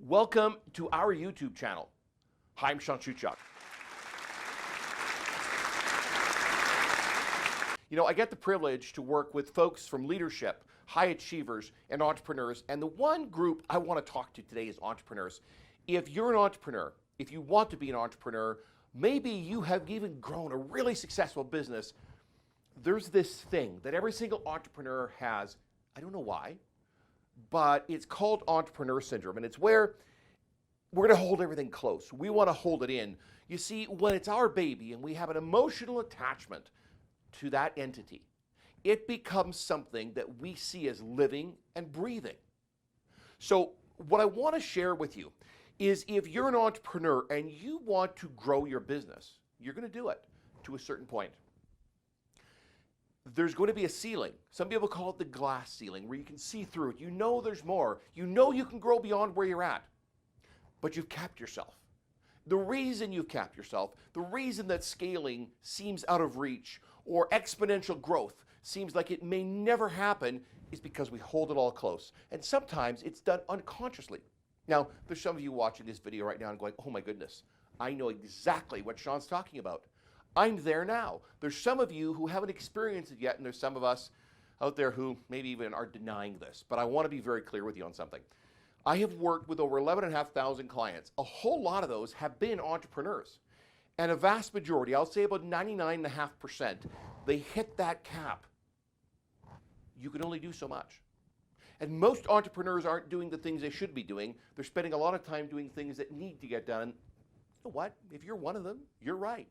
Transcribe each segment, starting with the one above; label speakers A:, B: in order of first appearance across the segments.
A: Welcome to our YouTube channel. Hi, I'm Sean Shuchuk. You know, I get the privilege to work with folks from leadership, high achievers, and entrepreneurs. And the one group I want to talk to today is entrepreneurs. If you're an entrepreneur, if you want to be an entrepreneur, maybe you have even grown a really successful business. There's this thing that every single entrepreneur has. I don't know why, but it's called entrepreneur syndrome. And it's where we're going to hold everything close. We want to hold it in. You see, when it's our baby and we have an emotional attachment to that entity, it becomes something that we see as living and breathing. So what I want to share with you is if you're an entrepreneur and you want to grow your business, you're going to do it to a certain point. There's going to be a ceiling. Some people call it the glass ceiling, where you can see through it. You know there's more. You know you can grow beyond where you're at, but you've capped yourself. The reason you've capped yourself, the reason that scaling seems out of reach or exponential growth seems like it may never happen is because we hold it all close. And sometimes it's done unconsciously. Now, there's some of you watching this video right now and going, oh my goodness, I know exactly what Sean's talking about. I'm there now. There's some of you who haven't experienced it yet, and there's some of us out there who maybe even are denying this. But I want to be very clear with you on something. I have worked with over 11,500 clients. A whole lot of those have been entrepreneurs. And a vast majority, I'll say about 99.5%, they hit that cap. You can only do so much. And most entrepreneurs aren't doing the things they should be doing. They're spending a lot of time doing things that need to get done. You know what? If you're one of them, you're right.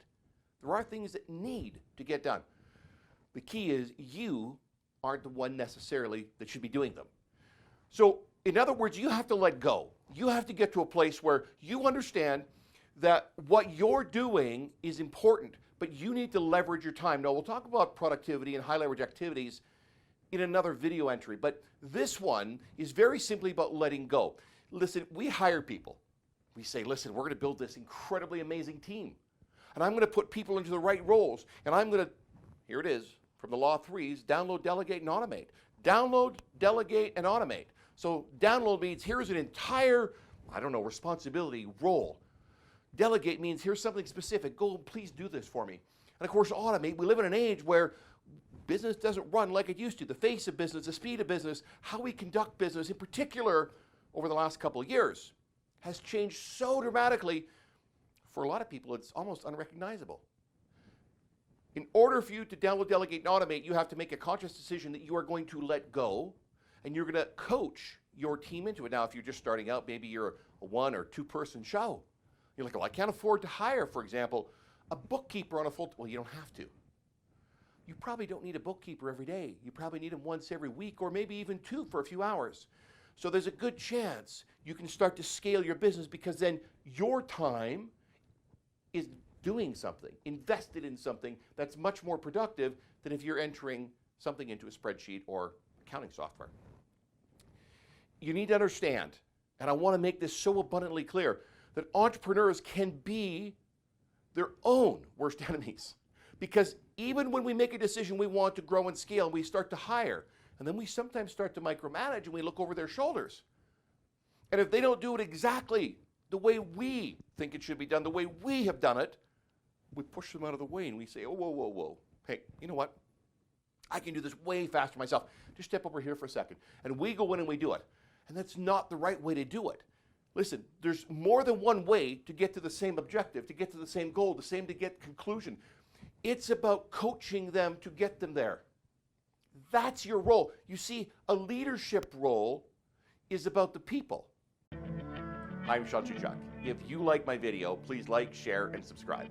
A: There are things that need to get done. The key is you aren't the one necessarily that should be doing them. So, in other words, you have to let go. You have to get to a place where you understand that what you're doing is important, but you need to leverage your time. Now, we'll talk about productivity and high leverage activities in another video entry, but this one is very simply about letting go. Listen, we hire people. We say, listen, we're going to build this incredibly amazing team. And I'm going to put people into the right roles. And I'm going to, here it is, from the Law of Threes, download, delegate, and automate. Download, delegate, and automate. So download means here's an entire, responsibility, role. Delegate means here's something specific. Go, please do this for me. And of course, automate, we live in an age where business doesn't run like it used to. The face of business, the speed of business, how we conduct business, in particular, over the last couple of years, has changed so dramatically. For a lot of people, it's almost unrecognizable. In order for you to download, delegate, and automate, you have to make a conscious decision that you are going to let go, and you're going to coach your team into it. Now, if you're just starting out, maybe you're a 1 or 2 person show. You're like, well, I can't afford to hire, for example, a bookkeeper on a full. Well, you don't have to. You probably don't need a bookkeeper every day. You probably need them once every week, or maybe even 2 for a few hours. So there's a good chance you can start to scale your business, because then your time is doing something, invested in something that's much more productive than if you're entering something into a spreadsheet or accounting software. You need to understand, and I want to make this so abundantly clear, that entrepreneurs can be their own worst enemies. Because even when we make a decision we want to grow and scale, we start to hire, and then we sometimes start to micromanage and we look over their shoulders. And if they don't do it exactly the way we think it should be done, the way we have done it, we push them out of the way and we say, oh, whoa, whoa, whoa. Hey, you know what? I can do this way faster myself. Just step over here for a second. And we go in and we do it. And that's not the right way to do it. Listen, there's more than one way to get to the same objective, to get to the same goal, the same to get conclusion. It's about coaching them to get them there. That's your role. You see, a leadership role is about the people. I'm Sean Shuchuk. If you like my video, please like, share, and subscribe.